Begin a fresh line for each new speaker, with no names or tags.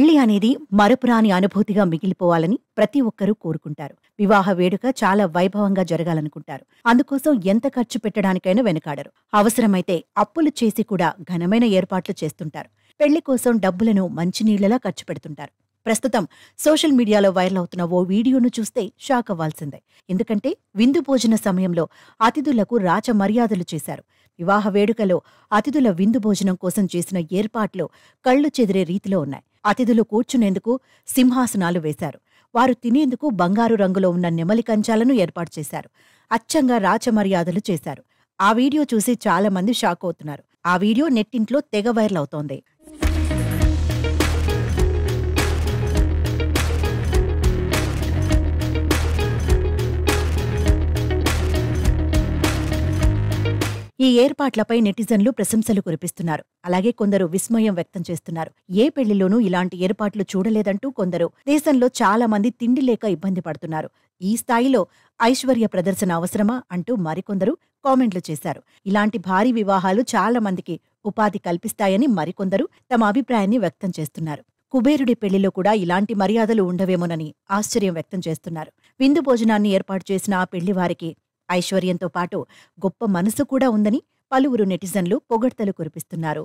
పెళ్లి అనేది మరపురాని అనుభూతిగా మిగిలిపోవాలని ప్రతి ఒక్కరూ కోరుకుంటారు. వివాహ వేడుక చాలా వైభవంగా జరగాలనుకుంటారు. అందుకోసం ఎంత ఖర్చు పెట్టడానికైనా వెనుకాడరు. అవసరమైతే అప్పులు చేసి కూడా ఘనమైన ఏర్పాట్లు చేస్తుంటారు. పెళ్లి కోసం డబ్బులను మంచినీళ్లలా ఖర్చు పెడుతుంటారు. ప్రస్తుతం సోషల్ మీడియాలో వైరల్ అవుతున్న ఓ వీడియోను చూస్తే షాక్ అవ్వాల్సిందే. ఎందుకంటే విందు భోజన సమయంలో అతిథులకు రాచ మర్యాదలు చేశారు. వివాహ వేడుకలో అతిథుల విందు భోజనం కోసం చేసిన ఏర్పాట్లు కళ్లు చెదిరే రీతిలో ఉన్నాయి. అతిథులు కూర్చునేందుకు సింహాసనాలు వేశారు. వారు తినేందుకు బంగారు రంగులో ఉన్న నెమలి కంచాలను ఏర్పాటు చేశారు. అచ్చంగా రాచమర్యాదలు చేశారు. ఆ వీడియో చూసి చాలా మంది షాక్ అవుతున్నారు. ఆ వీడియో నెట్టింట్లో తెగ వైరల్ అవుతోంది. ఈ ఏర్పాట్లపై నెటిజన్లు ప్రశంసలు కురిపిస్తున్నారు. అలాగే కొందరు విస్మయం వ్యక్తం చేస్తున్నారు. ఏ పెళ్లిలోనూ ఇలాంటి ఏర్పాట్లు చూడలేదంటూ కొందరు, దేశంలో చాలా మంది తిండి లేక ఇబ్బంది పడుతున్నారు, ఈ స్థాయిలో ఐశ్వర్య ప్రదర్శన అవసరమా అంటూ మరికొందరు కామెంట్లు చేశారు. ఇలాంటి భారీ వివాహాలు చాలా మందికి ఉపాధి కల్పిస్తాయని మరికొందరు తమ అభిప్రాయాన్ని వ్యక్తం చేస్తున్నారు. కుబేరుడి పెళ్లిలో కూడా ఇలాంటి మర్యాదలు ఉండవేమోనని ఆశ్చర్యం వ్యక్తం చేస్తున్నారు. విందు భోజనాన్ని ఏర్పాటు చేసిన ఆ పెళ్లివారికి ఐశ్వర్యంతో పాటు గొప్ప మనసు కూడా ఉందని పలువురు నెటిజన్లు పొగడ్తలు కురిపిస్తున్నారు.